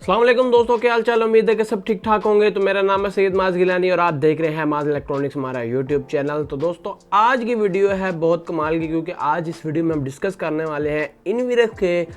अस्सलाम वालेकुम दोस्तों, क्या हाल चाल। उम्मीद है कि सब ठीक ठाक होंगे। तो मेरा नाम है सैयद माज गिलानी और आप देख रहे हैं माज इलेक्ट्रॉनिक्स, हमारा यूट्यूब चैनल। तो दोस्तों आज की वीडियो है बहुत कमाल की, क्योंकि आज इस वीडियो में हम डिस्कस करने वाले हैं इनवीरेक्स के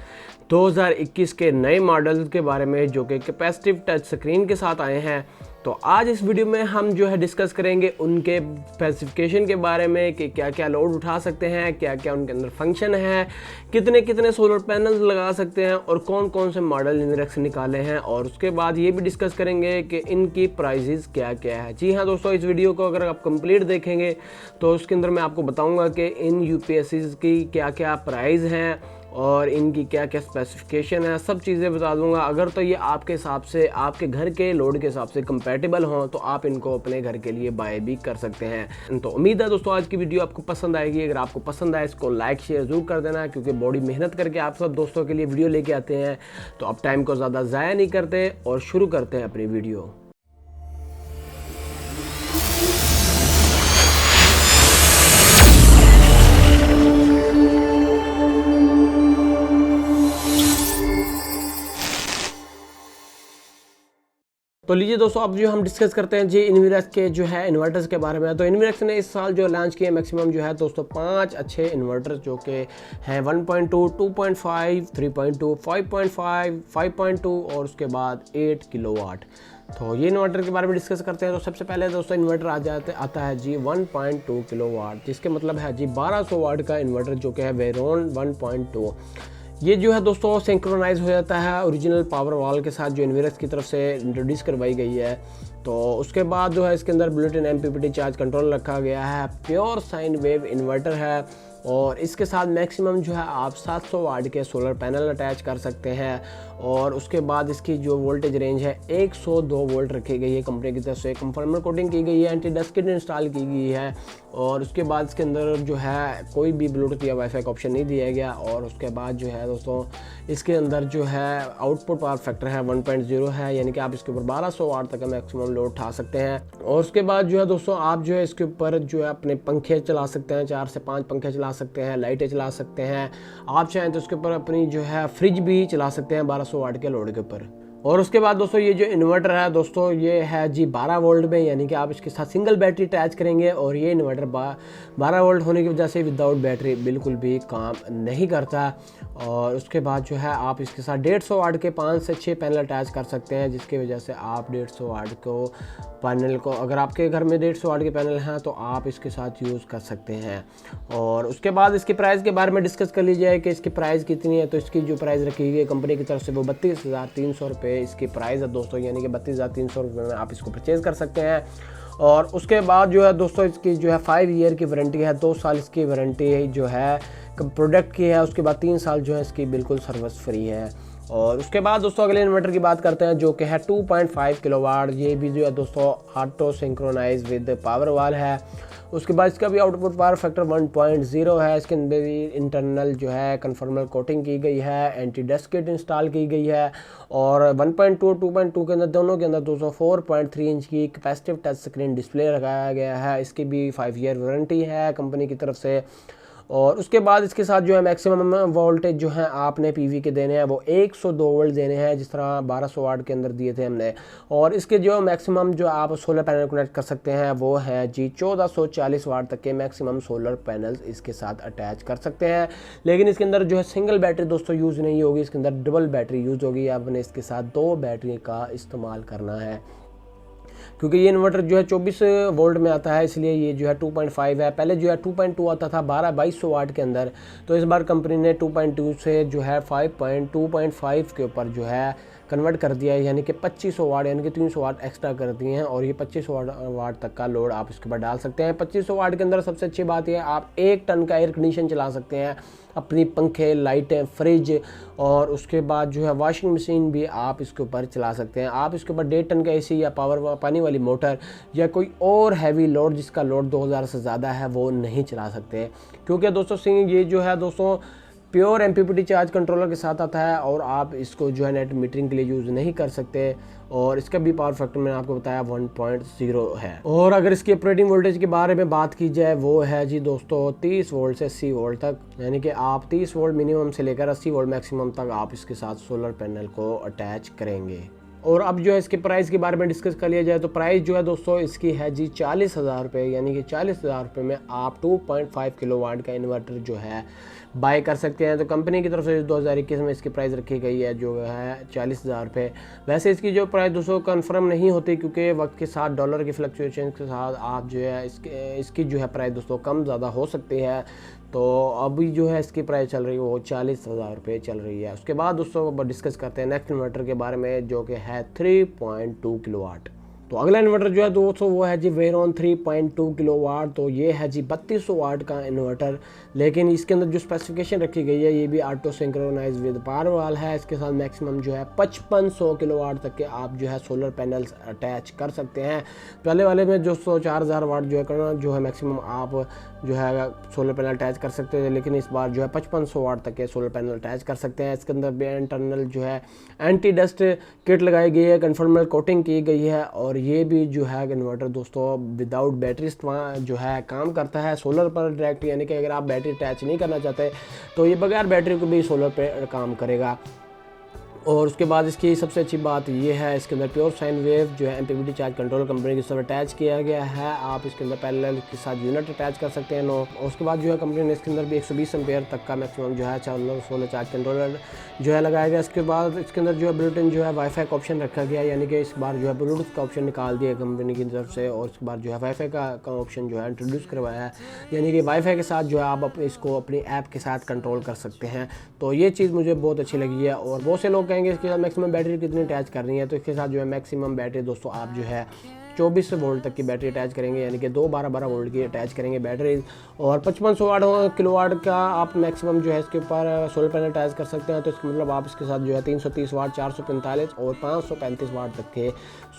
2021 के नए मॉडल के बारे में, जो कि कैपेसिटिव टच स्क्रीन के साथ आए हैं। तो आज इस वीडियो में हम जो है डिस्कस करेंगे उनके स्पेसिफिकेशन के बारे में कि क्या क्या लोड उठा सकते हैं, क्या क्या उनके अंदर फंक्शन है, कितने कितने सोलर पैनल्स लगा सकते हैं और कौन कौन से मॉडल इनवीरेक्स निकाले हैं। और उसके बाद ये भी डिस्कस करेंगे कि इनकी प्राइजेस क्या क्या है। जी हाँ दोस्तों, इस वीडियो को अगर आप कंप्लीट देखेंगे तो उसके अंदर मैं आपको बताऊँगा कि इन यूपीएससीज़ की क्या क्या प्राइस हैं और इनकी क्या क्या स्पेसिफिकेशन है, सब चीज़ें बता दूंगा। अगर तो ये आपके हिसाब से, आपके घर के लोड के हिसाब से कंपैटिबल हों तो आप इनको अपने घर के लिए बाय भी कर सकते हैं। तो उम्मीद है दोस्तों आज की वीडियो आपको पसंद आएगी। अगर आपको पसंद आए इसको लाइक शेयर ज़रूर कर देना, क्योंकि बड़ी मेहनत करके आप सब दोस्तों के लिए वीडियो लेके आते हैं। तो अब टाइम को ज़्यादा ज़ाया नहीं करते और शुरू करते हैं अपनी वीडियो। तो लीजिए दोस्तों, अब जो हम डिस्कस करते हैं जी इनवीरेक्स के जो है इन्वर्टर्स के बारे में। तो इनवीरेक्स ने इस साल जो लॉन्च किए मैक्सिमम जो है दोस्तों 5 अच्छे इन्वर्टर्स, जो कि हैं 1.2, 2.5, 3.2, 5.5, 5.2 और उसके बाद 8 किलोवाट। तो ये इन्वर्टर के बारे में डिस्कस करते हैं। तो सबसे पहले दोस्तों इन्वर्टर आता है जी 1.2 किलोवाट, जिसके मतलब है जी 1200 वाट का इन्वर्टर, जो कि है वेरोन 1.2। ये जो है दोस्तों सिंक्रोनाइज हो जाता है ओरिजिनल पावर वॉल के साथ, जो इनवीरेक्स की तरफ से इंट्रोड्यूस करवाई गई है। तो उसके बाद जो है इसके अंदर बुलेटिन एमपीपीटी चार्ज कंट्रोल रखा गया है, प्योर साइन वेव इन्वर्टर है और इसके साथ मैक्सिमम जो है आप 700 वाट के सोलर पैनल अटैच कर सकते हैं। और उसके बाद इसकी जो वोल्टेज रेंज है 102 वोल्ट रखी गई है कंपनी की तरफ से। कंफर्मर कोटिंग की गई है, एंटी डस्ट किट इंस्टॉल की गई है और उसके बाद इसके अंदर जो है कोई भी ब्लूटूथ या वाईफाई का ऑप्शन नहीं दिया गया। और उसके बाद जो है दोस्तों इसके अंदर जो है आउटपुट पावर फैक्टर है 1.0 है, यानी कि आप इसके ऊपर 1200 वाट तक मैक्सिमम लोड उठा सकते हैं। और उसके बाद जो है दोस्तों आप जो है इसके ऊपर जो है अपने पंखे चला सकते हैं, 4 से 5 पंखे चला सकते हैं, लाइटें चला सकते हैं। आप चाहें तो उसके ऊपर अपनी जो है फ्रिज भी चला सकते हैं 1200 वाट के लोड के ऊपर। और उसके बाद दोस्तों ये जो इन्वर्टर है दोस्तों ये है जी 12 वोल्ट में, यानी कि आप इसके साथ सिंगल बैटरी अटैच करेंगे और ये इन्वर्टर 12 वोल्ट होने की वजह से विदाउट बैटरी बिल्कुल भी काम नहीं करता। और उसके बाद जो है आप इसके साथ 150 वाट के 5 से 6 पैनल अटैच कर सकते हैं, जिसकी वजह से आप 150 वाट को पैनल को, अगर आपके घर में 150 वाट के पैनल हैं तो आप इसके साथ यूज़ कर सकते हैं। और उसके बाद इसकी प्राइस के बारे में डिस्कस कर लीजिए कि इसकी प्राइस कितनी है। तो इसकी जो प्राइस रखी गई है कंपनी की तरफ से वो 32,300 रुपये इसकी प्राइस है दोस्तों, यानी कि 32,300 रुपये में आप इसको परचेज़ कर सकते हैं। और उसके बाद जो है दोस्तों इसकी जो है 5 ईयर की वारंटी है, 2 साल इसकी वारंटी जो है प्रोडक्ट की है। उसके बाद 3 साल जो है इसकी बिल्कुल सर्विस फ्री है। और उसके बाद दोस्तों अगले इन्वर्टर की बात करते हैं, जो कि है 2.5 किलोवाट। ये भी जो है दोस्तों ऑटो सिंक्रोनाइज विद पावर वाल है। उसके बाद इसका भी आउटपुट पावर फैक्टर 1.0 है। इसके अंदर भी इंटरनल जो है कन्फर्मर कोटिंग की गई है, एंटी डस्ट किट इंस्टॉल की गई है। और 1.2 2.2 के अंदर दोनों के अंदर 4.3 इंच की कैपेसिटिव टच स्क्रीन डिस्प्ले लगाया गया है। इसकी भी 5 ईयर वारंटी है कंपनी की तरफ से। और उसके बाद इसके साथ जो है मैक्सिमम वोल्टेज जो है आपने पीवी के देने हैं वो 102 वोल्ट देने हैं, जिस तरह 1200 वाट के अंदर दिए थे हमने। और इसके जो मैक्सिमम जो आप सोलर पैनल कनेक्ट कर सकते हैं वो है जी 1440 वाट तक के मैक्सिमम सोलर पैनल्स इसके साथ अटैच कर सकते हैं। लेकिन इसके अंदर जो है सिंगल बैटरी दोस्तों यूज़ नहीं होगी, इसके अंदर डबल बैटरी यूज़ होगी। आपने इसके साथ 2 बैटरी का इस्तेमाल करना है, क्योंकि ये इन्वर्टर जो है 24 वोल्ट में आता है, इसलिए ये जो है 2.5 है। पहले जो है 2.2 आता था 2200 वाट के अंदर। तो इस बार कंपनी ने 2.2 से जो है 5.2.5 के ऊपर जो है कन्वर्ट कर दिया है, यानी कि 2500 वाट, यानी कि 300 वाट एक्स्ट्रा कर दिए हैं। और ये 2500 वाट तक का लोड आप इसके ऊपर डाल सकते हैं। 2500 वाट के अंदर सबसे अच्छी बात यह आप 1 टन का एयर कंडीशन चला सकते हैं, अपनी पंखे, लाइटें, फ्रिज और उसके बाद जो है वॉशिंग मशीन भी आप इसके ऊपर चला सकते हैं। आप इसके ऊपर 1.5 टन का एसी या पानी वाली मोटर या कोई और हैवी लोड जिसका लोड 2000 से ज़्यादा है वो नहीं चला सकते, क्योंकि दोस्तों ये जो है दोस्तों प्योर MPPT चार्ज कंट्रोलर के साथ आता है और आप इसको जो है नेट मीटरिंग के लिए यूज़ नहीं कर सकते। और इसका भी पावर फैक्टर मैंने आपको बताया 1.0 है। और अगर इसकी ऑपरेटिंग वोल्टेज के बारे में बात की जाए वो है जी दोस्तों 30 वोल्ट से 80 वोल्ट तक, यानी कि आप 30 वोल्ट मिनिमम से लेकर 80 वोल्ट मैक्सिमम तक आप इसके साथ सोलर पैनल को अटैच करेंगे। और अब जो है इसके प्राइस के बारे में डिस्कस कर लिया जाए तो प्राइस जो है दोस्तों इसकी है जी 40,000 रुपये, यानी कि 40,000 रुपये में आप 2.5 किलोवाट का इन्वर्टर जो है बाय कर सकते हैं। तो कंपनी की तरफ से 2021 में इसकी प्राइस रखी गई है जो है 40,000 रुपये। वैसे इसकी जो प्राइस दोस्तों कंफर्म नहीं होती क्योंकि वक्त के साथ डॉलर की फ्लक्चुएशन के साथ आप जो है इसकी जो है प्राइस दोस्तों कम ज़्यादा हो सकती है। तो अभी जो है इसकी प्राइस चल रही है वो 40,000 रुपये चल रही है। उसके बाद दोस्तों डिस्कस करते हैं नेक्स्ट इन्वर्टर के बारे में जो कि है 3.2 किलोवाट। तो अगला इन्वर्टर जो है दोस्तों वो है जी वेरॉन 3.2 किलोवाट। तो ये है जी 3200 वाट का इन्वर्टर, लेकिन इसके अंदर जो स्पेसिफिकेशन रखी गई है ये भी ऑटो सिंक्रोनाइज विद पावर वाल है। इसके साथ मैक्सिमम जो है 5500 किलोवाट तक के आप जो है सोलर पैनल्स अटैच कर सकते हैं। पहले वाले में जो 4000 वाट जो है करना जो है मैक्सिमम आप जो है सोलर पैनल अटैच कर सकते थे, लेकिन इस बार जो है 5500 वाट तक के सोलर पैनल अटैच कर सकते हैं। इसके अंदर भी इंटरनल जो है एंटी डस्ट किट लगाई गई है, कन्फर्मल कोटिंग की गई है और ये भी जो है इन्वर्टर दोस्तों विदाउट बैटरी जो है काम करता है सोलर पर डायरेक्ट, यानी कि अगर आप बैटरी अटैच नहीं करना चाहते तो ये बगैर बैटरी को भी सोलर पे काम करेगा। और उसके बाद इसकी सबसे अच्छी बात ये है इसके अंदर प्योर साइन वेव जो है MPPT चार्ज कंट्रोल कंपनी की तरफ अटैच किया गया है। आप इसके अंदर पैरेलल के साथ यूनिट अटैच कर सकते हैं। और उसके बाद जो है कंपनी ने इसके अंदर भी 120 एम्पेयर तक का मैक्सिमम जो है सोलर चार्ज कंट्रोलर जो है लगाया गया। इसके बाद इसके अंदर जो है बिल्ट इन जो है वाईफाई का ऑप्शन रखा गया, यानी कि इस बार जो है ब्लूटूथ का ऑप्शन निकाल दिया कंपनी की तरफ से। और इसके बाद जो है वाईफाई का ऑप्शन जो है इंट्रोड्यूस करवाया है, यानी कि वाईफाई के साथ जो है आप इसको अपनी ऐप के साथ कंट्रोल कर सकते हैं। तो ये चीज़ मुझे बहुत अच्छी लगी है। और बहुत से लोग कहेंगे इसके साथ मैक्सिमम बैटरी कितनी अटैच करनी है, तो इसके साथ जो है मैक्सिमम बैटरी दोस्तों आप जो है 24 वोल्ट तक की बैटरी अटैच करेंगे, यानी कि 12 वोल्ट की अटैच करेंगे बैटरी। और 5500 किलोवाट का आप मैक्सिमम जो है इसके ऊपर सोलर पैनल अटैच कर सकते हैं। तो इसका मतलब आप इसके साथ जो है 330 वाट, 445 और 535 वाट तक के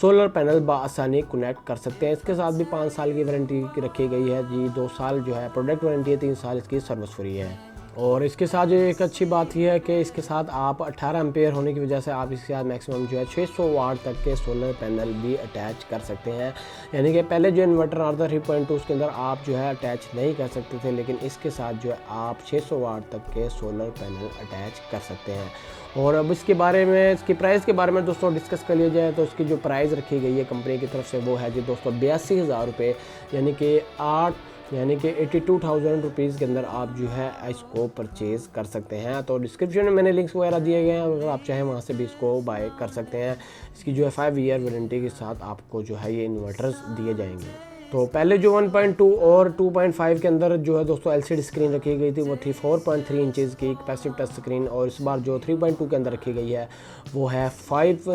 सोलर पैनल बआसानी कनेक्ट कर सकते हैं। इसके साथ भी 5 साल की वारंटी रखी गई है जी, 2 साल जो है प्रोडक्ट वारंटी है, 3 साल इसकी सर्विस फ्री है। और इसके साथ जो एक अच्छी बात यह है कि इसके साथ आप 18 एम्पेयर होने की वजह से आप इसके साथ मैक्सिमम जो है 600 वाट तक के सोलर पैनल भी अटैच कर सकते हैं। यानी कि पहले जो इन्वर्टर आता था 3.2 उसके अंदर आप जो है अटैच नहीं कर सकते थे, लेकिन इसके साथ जो है आप 600 वाट तक के सोलर पैनल अटैच कर सकते हैं। और अब इसके बारे में इसकी प्राइस के बारे में दोस्तों डिस्कस कर लिया जाए तो इसकी जो प्राइस रखी गई है कंपनी की तरफ से वो है जी दोस्तों 82,000 रुपये, यानी कि 82,000 रुपीज़ के अंदर आप जो है इसको परचेज़ कर सकते हैं। तो डिस्क्रिप्शन में मैंने लिंक्स वगैरह दिए गए हैं, अगर आप चाहें वहाँ से भी इसको बाय कर सकते हैं। इसकी जो है 5 ईयर वारंटी के साथ आपको जो है ये इन्वर्टर्स दिए जाएंगे। तो पहले जो 1.2 और 2.5 के अंदर जो है दोस्तों LCD स्क्रीन रखी गई थी वो थी 4.3 इंचज़ की कैपेसिटिव टच स्क्रीन, और इस बार जो 3.2 के अंदर रखी गई है वो है 5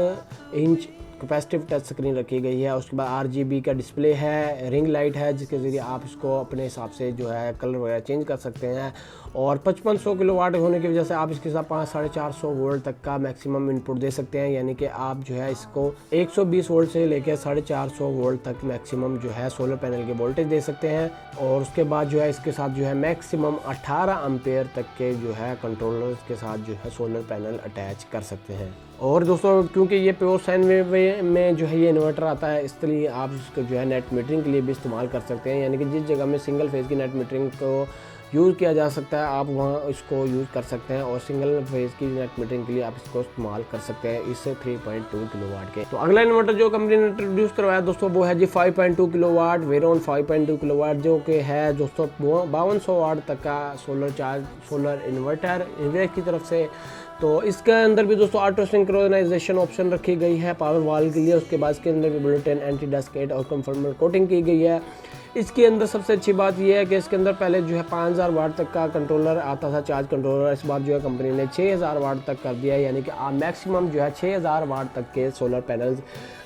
इंच कैपेसिटिव टच स्क्रीन रखी गई है। उसके बाद RGB का डिस्प्ले है, रिंग लाइट है जिसके ज़रिए आप इसको अपने हिसाब से जो है कलर वगैरह चेंज कर सकते हैं। और 5500 किलोवाट होने की वजह से आप इसके साथ 500-450 वोल्ट तक का मैक्सिमम इनपुट दे सकते हैं, यानी कि आप जो है इसको 120 वोल्ट से लेकर 450 वोल्ट तक मैक्सिमम जो है सोलर पैनल के वोल्टेज दे सकते हैं। और उसके बाद जो है इसके साथ जो है मैक्सिमम 18 एम्पेयर तक के जो है कंट्रोलर के साथ जो है सोलर पैनल अटैच कर सकते हैं। और दोस्तों क्योंकि ये प्योर साइन वेव में जो है ये इन्वर्टर आता है, इसलिए आप इसको जो है नेट मीटरिंग के लिए भी इस्तेमाल कर सकते हैं, यानी कि जिस जगह में सिंगल फेज़ की नेट मीटरिंग को यूज़ किया जा सकता है आप वहाँ इसको यूज़ कर सकते हैं। और सिंगल फेज़ की नेट मीटरिंग के लिए आप इसको इस्तेमाल कर सकते हैं इस 3.2 किलोवाट के। तो अगला इन्वर्टर जो कंपनी ने इंट्रोड्यूस करवाया दोस्तों वो है जी 5.2 किलोवाट वेरॉन 5.2 किलोवाट, जो कि है दोस्तों 5200 वाट तक का सोलर इन्वर्टर इन्वेस्ट की तरफ से। तो इसके अंदर भी दोस्तों ऑटो सिंक्रोनाइजेशन ऑप्शन रखी गई है पावर वाल के लिए। उसके बाद इसके अंदर भी bullet in anti dust kit और कंफर्मर कोटिंग की गई है। इसके अंदर सबसे अच्छी बात यह है कि इसके अंदर पहले जो है 5000 वाट तक का कंट्रोलर आता था चार्ज कंट्रोलर, इस बार जो है कंपनी ने 6000 वाट तक कर दिया है, यानी कि आप मैक्सिमम जो है 6000 वाट तक के सोलर पैनल्स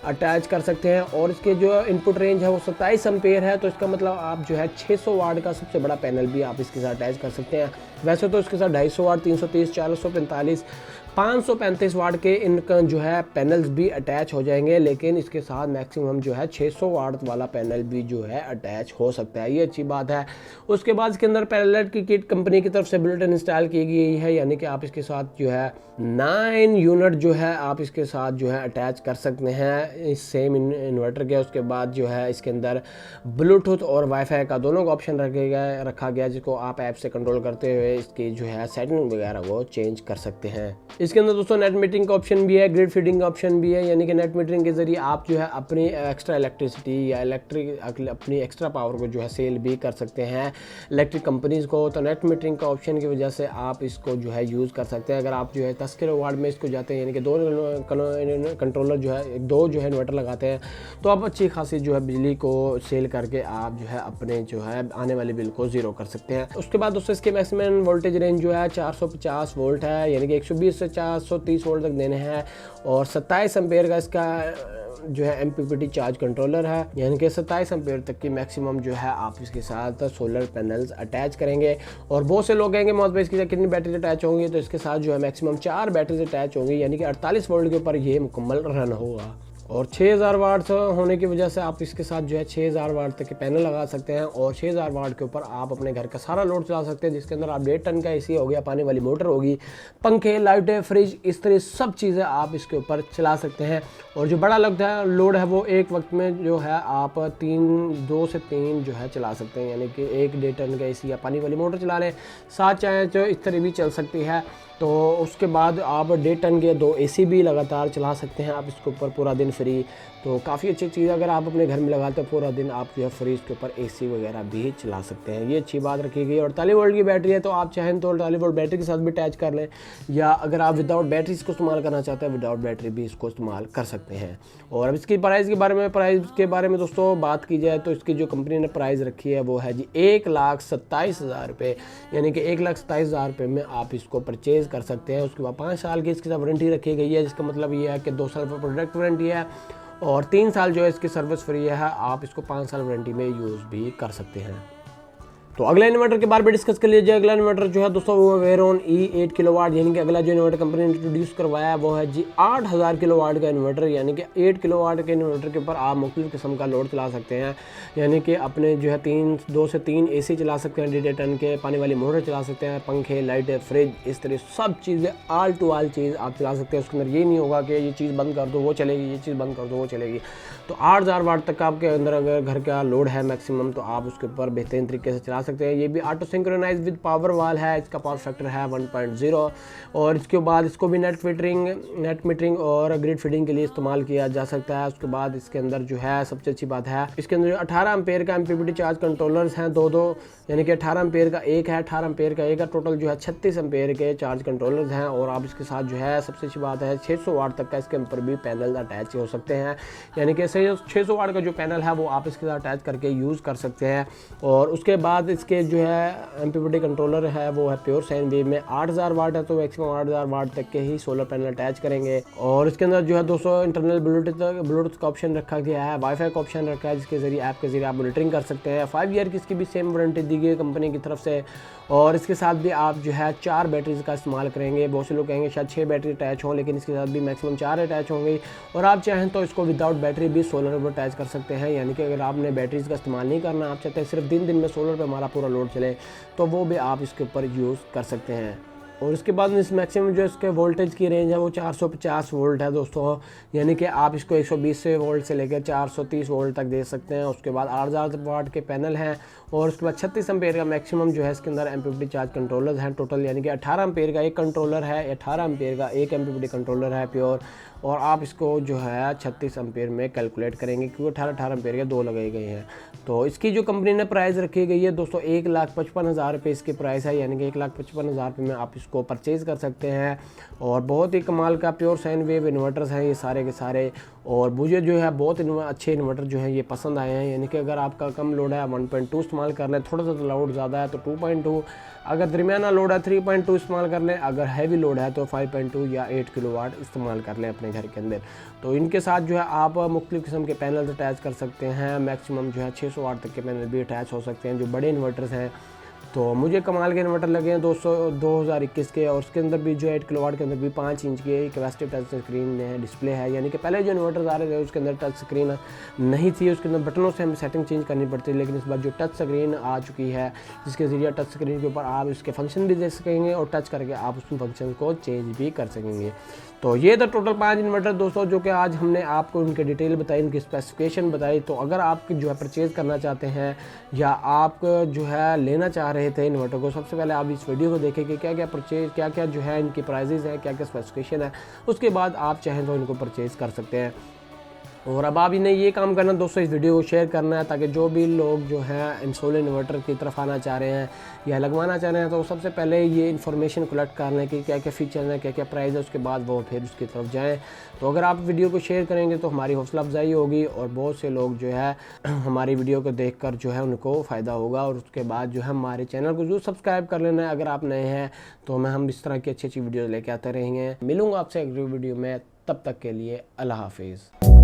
अटैच कर सकते हैं। और इसके जो इनपुट रेंज है वो 27 एम्पेयर है, तो इसका मतलब आप जो है 600 वाट का सबसे बड़ा पैनल भी आप इसके साथ अटैच कर सकते हैं। वैसे तो इसके साथ 250 वाट, 330, 445 535 वाट के इनका जो है पैनल्स भी अटैच हो जाएंगे, लेकिन इसके साथ मैक्सिमम जो है 600 वाट वाला पैनल भी जो है अटैच हो सकता है, ये अच्छी बात है। उसके बाद इसके अंदर पैरेलल की किट कंपनी की तरफ से बिल्ट इन इंस्टॉल की गई है, यानी कि आप इसके साथ जो है 9 यूनिट जो है आप इसके साथ जो है अटैच कर सकते हैं इस सेम इन्वर्टर के। उसके बाद जो है इसके अंदर ब्लूटूथ और वाईफाई का दोनों का ऑप्शन रखा गया, जिसको आप ऐप से कंट्रोल करते हुए इसकी जो है सेटिंग वगैरह वो चेंज कर सकते हैं। इसके अंदर दोस्तों नेट मीटरिंग का ऑप्शन भी है, ग्रिड फीडिंग का ऑप्शन भी है, यानी कि नेट मीटरिंग के जरिए आप जो है अपनी एक्स्ट्रा इलेक्ट्रिसिटी या अपनी एक्स्ट्रा पावर को जो है सेल भी कर सकते हैं इलेक्ट्रिक कंपनीज को। तो नेट मीटरिंग का ऑप्शन की वजह से आप इसको जो है यूज़ कर सकते हैं। अगर आप जो है 10 किलोवाट में इसको जाते हैं, यानी कि 2 कंट्रोलर जो है 2 जो है इन्वर्टर लगाते हैं, तो आप अच्छी खासी जो है बिजली को सेल करके आप जो है अपने जो है आने वाले बिल को ज़ीरो कर सकते हैं। उसके बाद दोस्तों इसके मैक्सिमम वोल्टेज रेंज जो है 450 वोल्ट है, यानी कि 120 से 430 वोल्ट तक देने हैं, और 27 एम्पेयर का इसका जो है MPPT चार्ज कंट्रोलर है, यानी कि 27 एम्पेयर तक की मैक्सिमम जो है आप इसके साथ सोलर पैनल्स अटैच करेंगे। और बहुत से लोग कहेंगे मोहम्मद भाई इसके साथ कितनी बैटरी अटैच होंगी, तो इसके साथ जो है मैक्सिमम 4 बैटरीज अटैच होंगी, यानी कि 48 वोल्ट के ऊपर ये मुकम्मल रन होगा। और 6000 वाट होने की वजह से आप इसके साथ जो है 6000 वाट तक के पैनल लगा सकते हैं, और 6000 वाट के ऊपर आप अपने घर का सारा लोड चला सकते हैं, जिसके अंदर आप 1.5 टन का AC हो गया, पानी वाली मोटर होगी, पंखे, लाइटें, फ्रिज, इस तरह सब चीज़ें आप इसके ऊपर चला सकते हैं। और जो बड़ा लोड है वो एक वक्त में जो है आप 2 से 3 जो है चला सकते हैं, यानी कि 1.5 टन का AC या पानी वाली मोटर चला लें, साथ चाहें तो इस तरह भी चल सकती है। तो उसके बाद आप 1.5 टन के 2 AC भी लगातार चला सकते हैं आप इसके ऊपर पूरा दिन फ्री। तो काफ़ी अच्छी चीज़, अगर आप अपने घर में लगाते हो पूरा दिन आप जो है फ्री इसके ऊपर AC वगैरह भी चला सकते हैं, ये अच्छी बात रखी गई। 48 वोल्ट की बैटरी है, तो आप चाहें तो 48 वोल्ट बैटरी के साथ भी अटैच कर लें, या अगर आप विदाउट बैटरी इसको इस्तेमाल करना चाहते हैं विदाउट बैटरी भी इसको इस्तेमाल कर सकते हैं। और अब इसकी प्राइस के बारे में दोस्तों बात की जाए तो इसकी जो कंपनी ने प्राइस रखी है वो है जी 1,27,000 रुपये, यानी कि 1,27,000 रुपये में आप इसको परचेज़ कर सकते हैं। उसके बाद 5 साल की इसके साथ वारंटी रखी गई है, जिसका मतलब ये है कि 2 साल पर प्रोडक्ट वारंटी है और 3 साल जो है इसकी सर्विस फ्री है। आप इसको 5 साल वारंटी में यूज़ भी कर सकते हैं। तो अगला इन्वर्टर के बारे में डिस्कस कर लीजिए। अगला इन्वर्टर जो है दोस्तों वो वेरोन E8 किलोवाट, यानी कि अगला जो इन्वर्टर कंपनी ने इंट्रोड्यूस करवाया है वो है जी 8000 किलोवाट का इन्वर्टर, यानी कि 8 किलोवाट के इन्वर्टर के ऊपर आप मुख्तलिफ किस्म का लोड चला सकते हैं, यानी कि अपने जो है 2 से 3 AC चला सकते हैं, 1.5 टन के पानी वाली मोटर चला सकते हैं, पंखे, लाइटें, फ्रिज, इस तरह सब चीज़ें ऑल टू ऑल चीज़ आप चला सकते हैं। उसके अंदर ये नहीं होगा कि ये चीज़ बंद कर दो वो चलेगी, ये चीज़ बंद कर दो वो चलेगी। तो 8000 वाट तक आपके अंदर अगर घर का लोड है मैक्सिमम, तो आप उसके ऊपर बेहतरीन तरीके से चला सकते हैं। ये भी ऑटो सिंक्रोनाइज विद पावर वाल है, इसका पावर फैक्टर है 1.0, और इसके बाद इसको भी नेट मीटरिंग और ग्रिड फीडिंग के लिए इस्तेमाल किया जा सकता है। उसके बाद इसके अंदर जो है सबसे अच्छी बात है इसके अंदर 18 एम्पेयर का MPPT चार्ज कंट्रोलर्स हैं, दो, यानी कि 18 एम्पेयर का एक है, 18 एम्पेयर का एक है, टोटल जो है 36 एम्पेयर के चार्ज कंट्रोलर्स हैं। और आप इसके साथ जो है सबसे अच्छी बात है 600 वाट तक का इसके ऊपर भी पैनल अटैच हो सकते हैं, यानी कि 600 वाट का जो पैनल है वो आप इसके साथ अटैच करके यूज़ कर सकते हैं। और उसके बाद इसके जो है MPPT कंट्रोलर है वो है प्योर साइन वेव में 8000 वाट है, तो मैक्सिमम 8000 वाट तक के ही सोलर पैनल अटैच करेंगे। और इसके अंदर जो है 200 इंटरनल ब्लूटूथ का ऑप्शन रखा गया है, वाईफाई का ऑप्शन रखा है, जिसके जरिए ऐप के जरिए आप मॉनिटरिंग कर सकते हैं। 5 ईयर की इसकी भी सेम वारंटी दी गई है कंपनी की तरफ से। और इसके साथ भी आप जो है 4 बैटरीज का इस्तेमाल करेंगे। बहुत से लोग कहेंगे शायद 6 बैटरी अटैच हों, लेकिन इसके साथ भी मैक्सिमम 4 अटैच होंगी। और आप चाहें तो इसको विदाउट बैटरी भी सोलर पर अटैच कर सकते हैं, यानी कि अगर आपने बैटरीज का इस्तेमाल नहीं करना, आप चाहते हैं सिर्फ दिन में सोलर पर हमारा पूरा लोड चले, तो वो भी आप इसके ऊपर यूज़ कर सकते हैं। और उसके बाद इस मैक्सिमम जो इसके वोल्टेज की रेंज है वो 450 वोल्ट है दोस्तों, यानी कि आप इसको 120 वोल्ट से लेकर 430 वोल्ट तक दे सकते हैं। उसके बाद 8000 वाट के पैनल हैं, और उसके बाद 36 एम्पेयर का मैक्सिमम जो है इसके अंदर MPPT चार्ज कंट्रोलर्स हैं टोटल, यानी कि 18 एम्पेयर का एक कंट्रोलर है, 18 एम्पेयर का एक MPPT कंट्रोलर है प्योर। और आप इसको जो है 36 एम्पेयर में कैलकुलेट करेंगे, क्योंकि 18 एम्पेयर के 2 लगाए गए हैं। तो इसकी जो कंपनी ने प्राइस रखी गई है दोस्तों 1,55,000 रुपये इसकी प्राइस है, यानी कि 1,55,000 रुपये में आप इसको परचेज़ कर सकते हैं। और बहुत ही कमाल का प्योर साइन वेव इन्वर्टर्स हैं ये सारे के सारे। और मुझे जो है बहुत अच्छे इन्वर्टर जो है ये पसंद आए हैं, यानी कि अगर आपका कम लोड है 1.2 इस्तेमाल कर लें, थोड़ा सा लोड ज़्यादा है तो 2.2, अगर दरमियाना लोड है 3.2 इस्तेमाल कर लें, अगर हैवी लोड है तो 5.2 या 8 किलोवाट इस्तेमाल कर लें अपने घर के अंदर। तो इनके साथ जो है आप मुख्तलिफ किस्म के पैनल अटैच कर सकते हैं, मैक्सिमम जो है 600 वाट तक के पैनल भी अटैच हो सकते हैं जो बड़े इन्वर्टर्स हैं। तो मुझे कमाल के इन्वर्टर लगे हैं 2021 के, और उसके अंदर भी जो है 8 किलोवाट के अंदर भी 5 इंच की कैपेसिटिव टच स्क्रीन है, डिस्प्ले है। यानी कि पहले जो इन्वर्टर्स आ रहे थे उसके अंदर टच स्क्रीन नहीं थी, उसके अंदर बटनों से हमें सेटिंग चेंज करनी पड़ती है। लेकिन इस बार जो टच स्क्रीन आ चुकी है, जिसके ज़रिए टच स्क्रीन के ऊपर आप इसके फंक्शन भी देख सकेंगे और टच करके आप उस फंक्शन को चेंज भी कर सकेंगे। तो ये तो टोटल 5 इन्वर्टर दोस्तों जो कि आज हमने आपको उनके डिटेल बताई, उनकी स्पेसिफिकेशन बताई। तो अगर आप जो है परचेज़ करना चाहते हैं या आप जो है लेना चाह रहे थे इन्वर्टर को, सबसे पहले आप इस वीडियो को देखें कि क्या क्या जो है इनकी प्राइजेज़ हैं, क्या क्या स्पेसिफिकेशन है। उसके बाद आप चाहें तो इनको परचेज़ कर सकते हैं। और अब आप इन्हें ये काम करना दोस्तों, इस वीडियो को शेयर करना है ताकि जो भी लोग जो हैं इंसोलर इन्वर्टर की तरफ आना चाह रहे हैं या लगवाना चाह रहे हैं, तो सबसे पहले ये इन्फॉर्मेशन कलेक्ट कर लें कि क्या क्या फ़ीचर हैं, क्या क्या प्राइस है, उसके बाद वो फिर उसकी तरफ जाएं। तो अगर आप वीडियो को शेयर करेंगे तो हमारी हौसला अफजाई होगी और बहुत से लोग जो है हमारी वीडियो को देखकर जो है उनको फ़ायदा होगा। और उसके बाद जो है हमारे चैनल को जरूर सब्सक्राइब कर लेना है अगर आप नए हैं। तो हम इस तरह की अच्छी अच्छी वीडियो लेके आते रहेंगे। मिलूँगा आपसे अगली वीडियो में, तब तक के लिए अल्लाह हाफिज़।